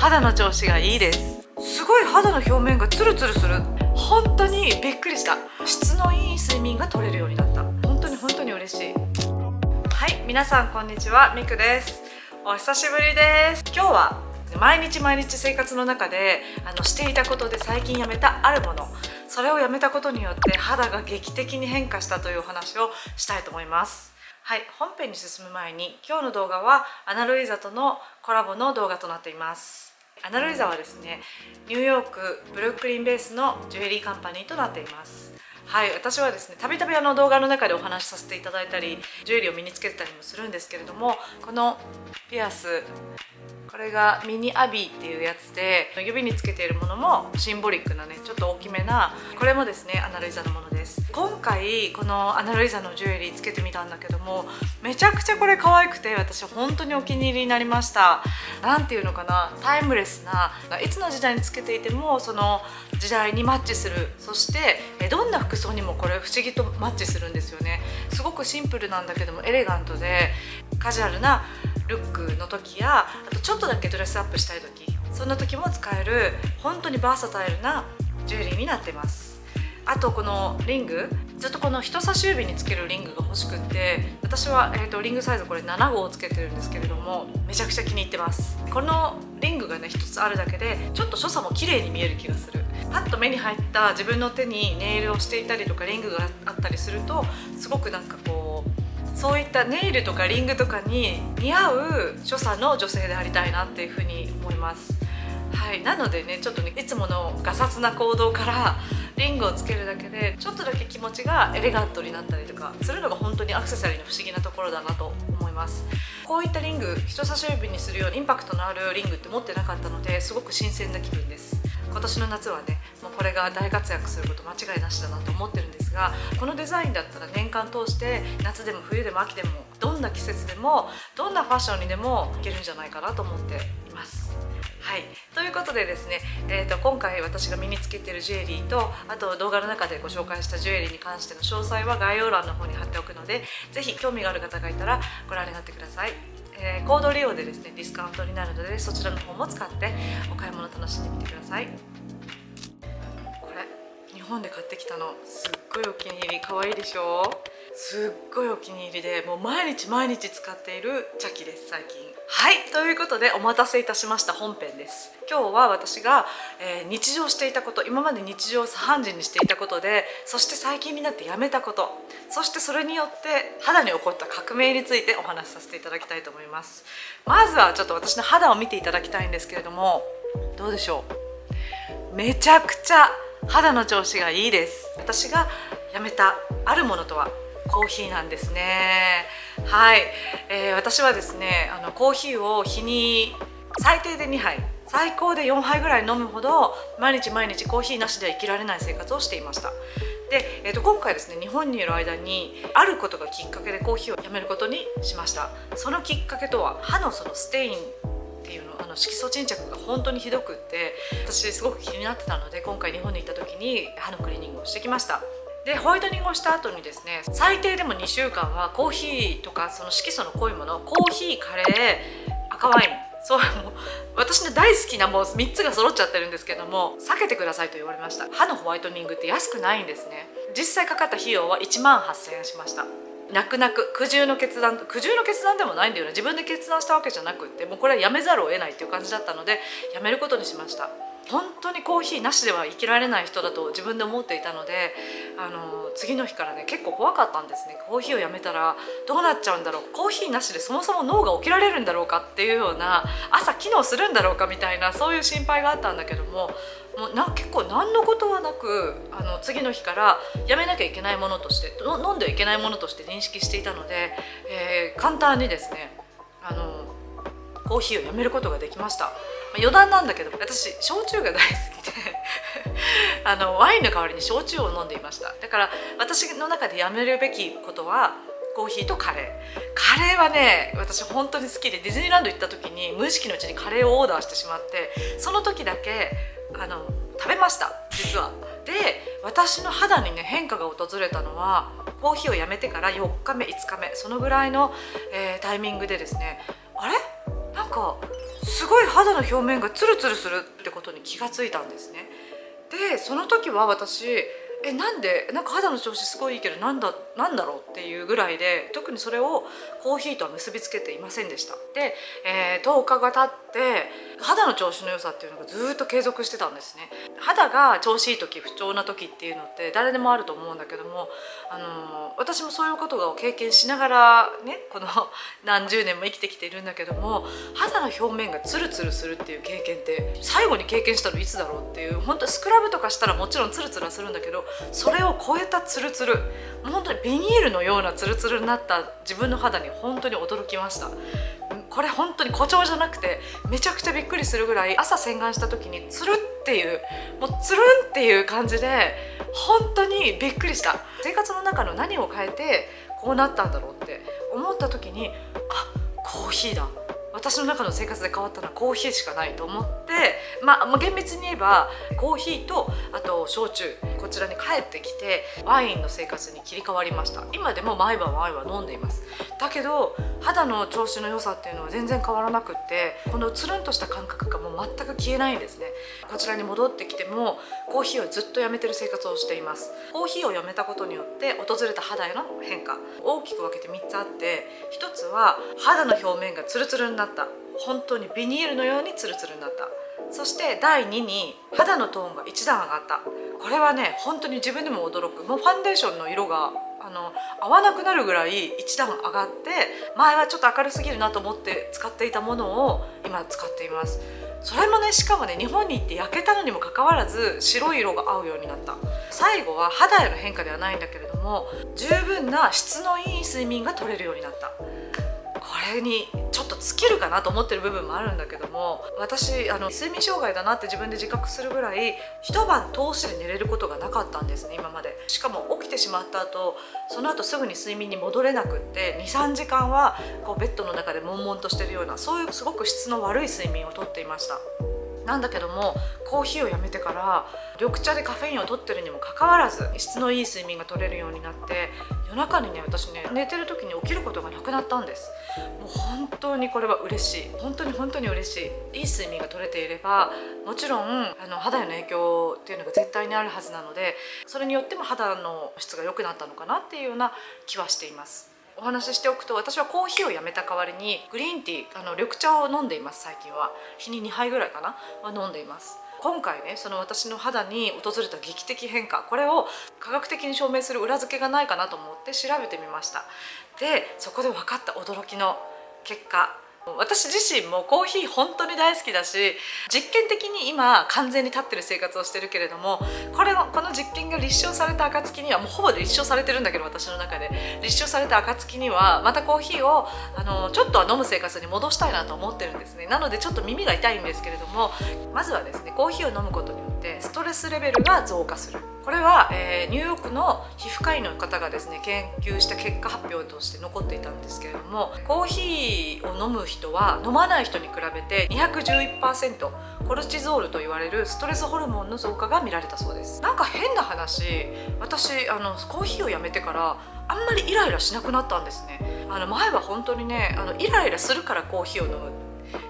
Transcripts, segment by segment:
肌の調子がいいです。すごい肌の表面がツルツルする。本当にびっくりした。質のいい睡眠が取れるようになった。本当に嬉しい。はい、皆さんこんにちは、みくです。お久しぶりです。今日は毎日生活の中でしていたことで最近やめたあるもの、それをやめたことによって肌が劇的に変化したというお話をしたいと思います。はい、本編に進む前に今日の動画はアナルイザとのコラボの動画となっています。アナルイザはですね、ニューヨークブルックリンベースのジュエリーカンパニーとなっています。はい、私はですね、たびたび動画の中でお話しさせていただいたりジュエリーを身につけてたりもするんですけれども、このピアス、これがミニアビーっていうやつで、指につけているものもシンボリックなね、ちょっと大きめな、これもですねアナルイザのものです。今回このアナルイザのジュエリーつけてみたんだけども、めちゃくちゃこれ可愛くて、私本当にお気に入りになりました。なんていうのかな、タイムレスな、いつの時代につけていてもその時代にマッチする。そしてどんな服装にもこれ不思議とマッチするんですよね。すごくシンプルなんだけどもエレガントで、カジュアルなルックの時や、あとちょっとだけドレスアップしたい時、そんな時も使える本当にバーサタイルなジュエリーになってます。あとこのリング、ずっとこの人差し指につけるリングが欲しくって、私は、リングサイズこれ7号をつけてるんですけれども、めちゃくちゃ気に入ってます。このリングがね一つあるだけでちょっと所作も綺麗に見える気がする。パッと目に入った自分の手にネイルをしていたりとかリングがあったりすると、すごくなんかこうそういったネイルとかリングとかに似合う所作の女性でありたいなっていうふうに思います。はい、なのでね、ちょっとね、いつものガサツな行動からリングをつけるだけでちょっとだけ気持ちがエレガントになったりとかするのが本当にアクセサリーの不思議なところだなと思います。こういったリング、人差し指にするようにインパクトのあるリングって持ってなかったので、すごく新鮮な気分です。今年の夏はね、もうこれが大活躍すること間違いなしだなと思ってるんですが、このデザインだったら年間通して夏でも冬でも秋でもどんな季節でもどんなファッションにでもいけるんじゃないかなと思っています。はい、ということでですね、今回私が身につけているジュエリーと、あと動画の中でご紹介したジュエリーに関しての詳細は概要欄の方に貼っておくので、ぜひ興味がある方がいたらご覧になってください。コード利用でですねディスカウントになるので、そちらの方も使ってお買い物楽しんでみてください。これ日本で買ってきたの、すっごいお気に入り。可愛いでしょ。すっごいお気に入りで、もう毎日使っている茶器です最近。はい、ということでお待たせいたしました。本編です。今日は私が、日常していたこと、今まで日常茶飯事にしていたことで、そして最近になってやめたこと、そしてそれによって肌に起こった革命についてお話しさせていただきたいと思います。まずはちょっと私の肌を見ていただきたいんですけれども、どうでしょう。めちゃくちゃ肌の調子がいいです。私がやめたあるものとはコーヒーなんですね。はい、私はですねコーヒーを日に最低で2杯、最高で4杯ぐらい飲むほど毎日コーヒーなしでは生きられない生活をしていました。で、今回ですね、日本にいる間にあることがきっかけでコーヒーをやめることにしました。そのきっかけとは、歯のそのステインっていうの、色素沈着が本当にひどくって、私すごく気になってたので、今回日本に行った時に歯のクリーニングをしてきました。で、ホワイトニングをした後にですね、最低でも2週間はコーヒーとかその色素の濃いもの、コーヒー、カレー、赤ワイン、そう、もう私の大好きなもう3つが揃っちゃってるんですけども、避けてくださいと言われました。歯のホワイトニングって安くないんですね。実際かかった費用は1万8000円しました。泣く泣く苦渋の決断でもないんだよね。自分で決断したわけじゃなくって、もうこれはやめざるを得ないっていう感じだったので、やめることにしました。本当にコーヒーなしでは生きられない人だと自分で思っていたので、次の日からね結構怖かったんですね。コーヒーをやめたらどうなっちゃうんだろう、コーヒーなしでそもそも脳が起きられるんだろうかっていうような、朝機能するんだろうかみたいな、そういう心配があったんだけども、結構何のことはなく次の日からやめなきゃいけないものとして、飲んではいけないものとして認識していたので、簡単にですねコーヒーをやめることができました。余談なんだけど、私焼酎が大好きでワインの代わりに焼酎を飲んでいました。だから私の中でやめるべきことはコーヒーとカレーはね、私本当に好きで、ディズニーランド行った時に無意識のうちにカレーをオーダーしてしまって、その時だけ食べました実は。で、私の肌にね変化が訪れたのはコーヒーをやめてから4日目5日目、そのぐらいの、タイミングでですね、あれなんかすごい肌の表面がツルツルするってことに気がついたんですね。でその時は私なんでなんか肌の調子すごいいいけどなんだろうっていうぐらいで、特にそれをコーヒーとは結びつけていませんでした。で、10日が経って肌の調子の良さっていうのがずっと継続してたんですね。肌が調子いい時、不調な時っていうのって誰でもあると思うんだけども、私もそういうことを経験しながらね、この何十年も生きてきているんだけども、肌の表面がツルツルするっていう経験って最後に経験したのいつだろうっていう、本当スクラブとかしたらもちろんツルツルはするんだけど、それを超えたツルツル、もう本当にビニールのようなツルツルになった自分の肌に本当に驚きました。これ本当に誇張じゃなくてめちゃくちゃびっくりするぐらい、朝洗顔した時にツルっていう、もうツルンっていう感じで本当にびっくりした。生活の中の何を変えてこうなったんだろうって思った時に、コーヒーだ、私の中の生活で変わったのはコーヒーしかないと思って、厳密に言えばコーヒーとあと焼酎、こちらに帰ってきてワインの生活に切り替わりました。今でも毎晩ワインは飲んでいます。だけど肌の調子の良さっていうのは全然変わらなくって、このつるんとした感覚がもう全く消えないんですね。こちらに戻ってきてもコーヒーをずっとやめてる生活をしています。コーヒーをやめたことによって訪れた肌への変化、大きく分けて3つあって、1つは肌の表面がツルツルになった、本当にビニールのようにツルツルになった。そして第2に肌のトーンが一段上がった。これはね本当に自分でも驚く。もうファンデーションの色が合わなくなるぐらい一段上がって、前はちょっと明るすぎるなと思って使っていたものを今使っています。それもね、しかもね、日本に行って焼けたのにもかかわらず白い色が合うようになった。最後は肌への変化ではないんだけれども、十分な質のいい睡眠が取れるようになった。これにちょっと尽きるかなと思ってる部分もあるんだけども、私睡眠障害だなって自分で自覚するぐらい一晩通しで寝れることがなかったんですね、今まで。しかも起きてしまった後、その後すぐに睡眠に戻れなくって、 2,3 時間はこうベッドの中で悶々としてるような、そういうすごく質の悪い睡眠をとっていました。なんだけどもコーヒーをやめてから緑茶でカフェインを取ってるにもかかわらず質のいい睡眠が取れるようになって、夜中にね、私ね、寝てる時に起きることがなくなったんです。もう本当にこれは嬉しい。本当に嬉しい。いい睡眠が取れていればもちろん肌への影響っていうのが絶対にあるはずなので、それによっても肌の質が良くなったのかなっていうような気はしています。お話ししておくと、私はコーヒーをやめた代わりにグリーンティー、緑茶を飲んでいます。最近は日に2杯ぐらいかなは飲んでいます。今回ね、その私の肌に訪れた劇的変化、これを科学的に証明する裏付けがないかなと思って調べてみました。でそこで分かった驚きの結果、私自身もコーヒー本当に大好きだし、実験的に今完全に立ってる生活をしてるけれども、この実験が立証された暁には、もうほぼ立証されてるんだけど、私の中で立証された暁にはまたコーヒーをちょっとは飲む生活に戻したいなと思ってるんですね。なのでちょっと耳が痛いんですけれども、まずはですね、コーヒーを飲むことによってストレスレベルが増加する。これは、ニューヨークの皮膚科医の方がですね研究した結果発表として残っていたんですけれども、コーヒーを飲む人は飲まない人に比べて 211% コルチゾールと言われるストレスホルモンの増加が見られたそうです。なんか変な話、私コーヒーをやめてからあんまりイライラしなくなったんですね。前は本当にね、イライラするからコーヒーを飲む、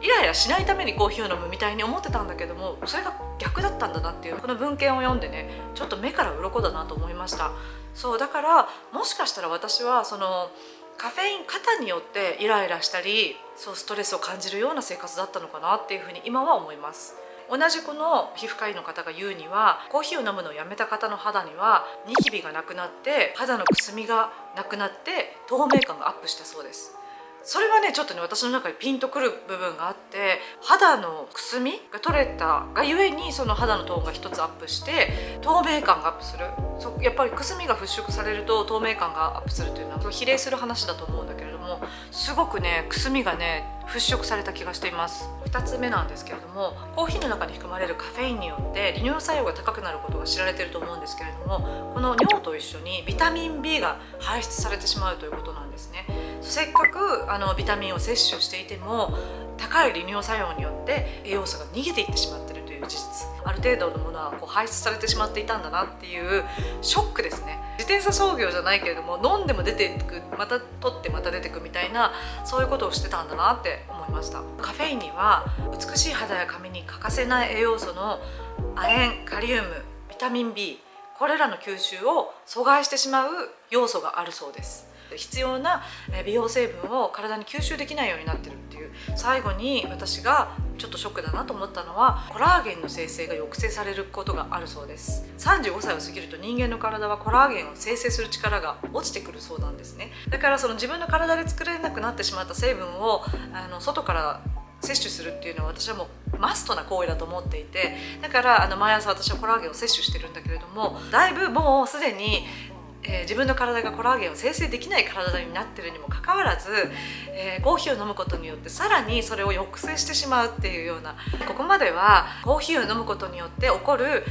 イライラしないためにコーヒーを飲むみたいに思ってたんだけども、それが逆だったんだなっていう、この文献を読んでね、ちょっと目から鱗だなと思いました。そうだから、もしかしたら私はそのカフェイン過多によってイライラしたり、そうストレスを感じるような生活だったのかなっていうふうに今は思います。同じこの皮膚科医の方が言うには、コーヒーを飲むのをやめた方の肌にはニキビがなくなって、肌のくすみがなくなって透明感がアップしたそうです。それはね、ちょっとね、私の中でピンとくる部分があって、肌のくすみが取れたがゆえに、その肌のトーンが一つアップして透明感がアップする。やっぱりくすみが払拭されると透明感がアップするというのは比例する話だと思うんだけれども、すごくね、くすみがね払拭された気がしています。2つ目なんですけれども、コーヒーの中に含まれるカフェインによって利尿作用が高くなることが知られていると思うんですけれども、この尿と一緒にビタミン B が排出されてしまうということなんですね。せっかくビタミンを摂取していても、高い利尿作用によって栄養素が逃げていってしまっているといういう事実、ある程度のものはこう排出されてしまっていたんだなっていうショックですね。自転車操業じゃないけれども、飲んでも出ていく、また取ってまた出てくみたいな、そういうことをしてたんだなって思いました。カフェインには美しい肌や髪に欠かせない栄養素の亜鉛、カリウム、ビタミン B、これらの吸収を阻害してしまう要素があるそうです。必要な美容成分を体に吸収できないようになってるっていう。最後に私がちょっとショックだなと思ったのは、コラーゲンの生成が抑制されることがあるそうです。35歳を過ぎると人間の体はコラーゲンを生成する力が落ちてくるそうなんですね。だからその自分の体で作れなくなってしまった成分を外から摂取するっていうのは私はもうマストな行為だと思っていて、だから毎朝私はコラーゲンを摂取してるんだけれども、だいぶもうすでに自分の体がコラーゲンを生成できない体になってるにもかかわらず、コーヒーを飲むことによってさらにそれを抑制してしまうっていうような、ここまではコーヒーを飲むことによって起こる、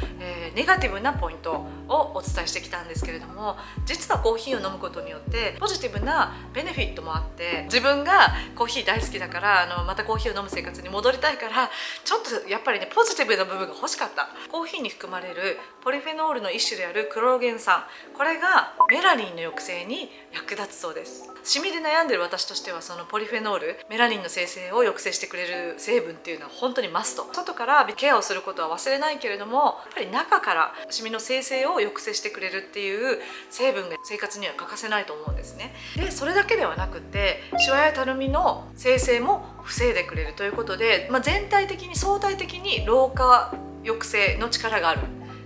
ネガティブなポイントをお伝えしてきたんですけれども、実はコーヒーを飲むことによってポジティブなベネフィットもあって、自分がコーヒー大好きだからまたコーヒーを飲む生活に戻りたいから、ちょっとやっぱりねポジティブな部分が欲しかった。コーヒーに含まれるポリフェノールの一種であるクロロゲン酸、これがメラニンの抑制に役立つそうです。シミで悩んでる私としては、そのポリフェノール、メラニンの生成を抑制してくれる成分っていうのは本当にマスト。外からケアをすることは忘れないけれども、やっぱり中からシミの生成を抑制してくれるっていう成分が生活には欠かせないと思うんですね。でそれだけではなくて、シワやたるみの生成も防いでくれるということで、全体的に相対的に老化抑制の力がある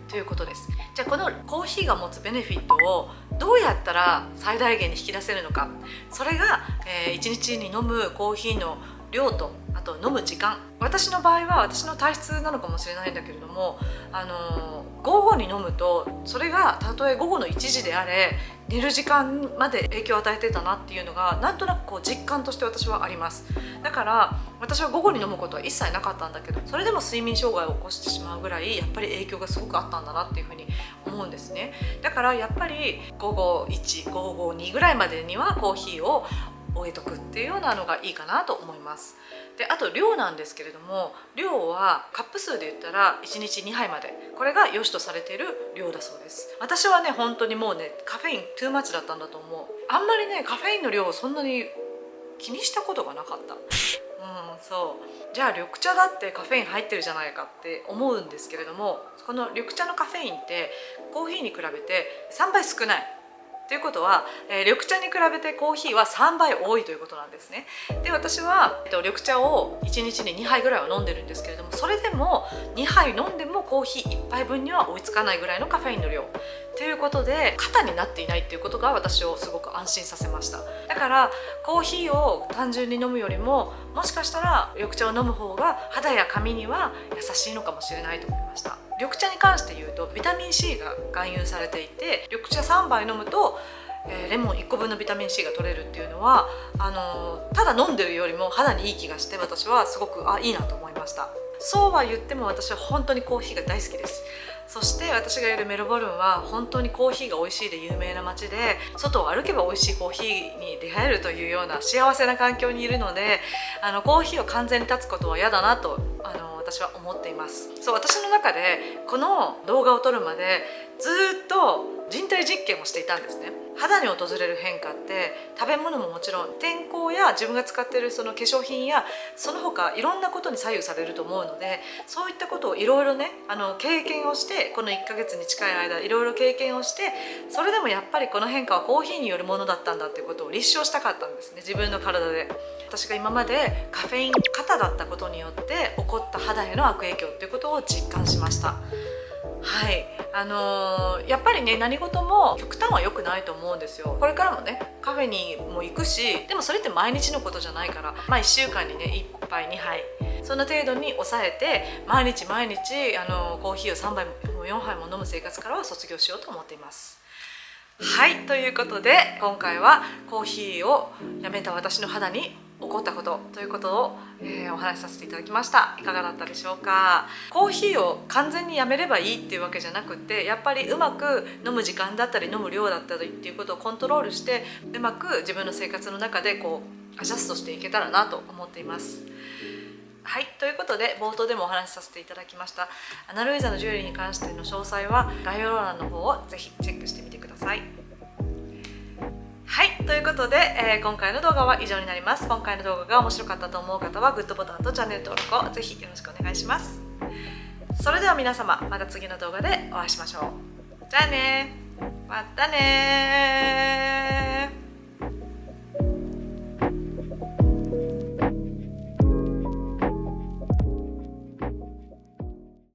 ということです。じゃあこのコーヒーが持つベネフィットをどうやったら最大限に引き出せるのか、それが、1日に飲むコーヒーの量と、あと飲む時間。私の場合は私の体質なのかもしれないんだけれども、午後に飲むと、それがたとえ午後の1時であれ寝る時間まで影響を与えてたなっていうのがなんとなくこう実感として私はあります。だから私は午後に飲むことは一切なかったんだけど、それでも睡眠障害を起こしてしまうぐらいやっぱり影響がすごくあったんだなっていうふうに思うんですね。だからやっぱり午後1、午後2ぐらいまでにはコーヒーを置いとくっていうようなのがいいかなと思います。であと量なんですけれども、量はカップ数で言ったら1日2杯まで、これが良しとされている量だそうです。私はね本当にもうねカフェイントゥーマッチだったんだと思う。あんまりねカフェインの量をそんなに気にしたことがなかった。そうじゃあ緑茶だってカフェイン入ってるじゃないかって思うんですけれども、この緑茶のカフェインってコーヒーに比べて3倍少ない。ということは、緑茶に比べてコーヒーは3倍多いということなんですね。で私は、緑茶を1日に2杯ぐらいは飲んでるんですけれども、それでも2杯飲んでもコーヒー1杯分には追いつかないぐらいのカフェインの量ということで、肩になっていないっていうことが私をすごく安心させました。だからコーヒーを単純に飲むよりも、もしかしたら緑茶を飲む方が肌や髪には優しいのかもしれないと思いました。緑茶に関して言うとビタミン C が含有されていて、緑茶3杯飲むとレモン1個分のビタミン C が取れるっていうのはただ飲んでるよりも肌にいい気がして、私はすごくいいなと思いました。そうは言っても私は本当にコーヒーが大好きです。そして私がいるメルボルンは本当にコーヒーが美味しいで有名な街で、外を歩けば美味しいコーヒーに出会えるというような幸せな環境にいるので、コーヒーを完全に断つことは嫌だなと私は思っています。そう、私の中でこの動画を撮るまでずっと人体実験をしていたんですね。肌に訪れる変化って食べ物ももちろん、天候や自分が使っているその化粧品やその他いろんなことに左右されると思うので、そういったことをいろいろね経験をして、この1ヶ月に近い間いろいろ経験をして、それでもやっぱりこの変化はコーヒーによるものだったんだっていうことを立証したかったんですね、自分の体で。私が今までカフェイン過多だったことによって起こった肌への悪影響っていうことを実感しました。はい、やっぱりね何事も極端は良くないと思うんですよ。これからもねカフェにも行くし、でもそれって毎日のことじゃないから、1週間にね1杯2杯そんな程度に抑えて、毎日コーヒーを3杯も4杯も飲む生活からは卒業しようと思っています。はい、ということで今回はコーヒーをやめた私の肌に起こったことということを、お話しさせていただきました。いかがだったでしょうか。コーヒーを完全にやめればいいっていうわけじゃなくて、やっぱりうまく飲む時間だったり飲む量だったりっていうことをコントロールして、うまく自分の生活の中でこうアジャストしていけたらなと思っています。はい、ということで冒頭でもお話しさせていただきましたアナルイザのジュエリーに関しての詳細は概要欄の方をぜひチェックしてみてください。はい、ということで、今回の動画は以上になります。今回の動画が面白かったと思う方はグッドボタンとチャンネル登録をぜひよろしくお願いします。それでは皆様、また次の動画でお会いしましょう。じゃあね、またね。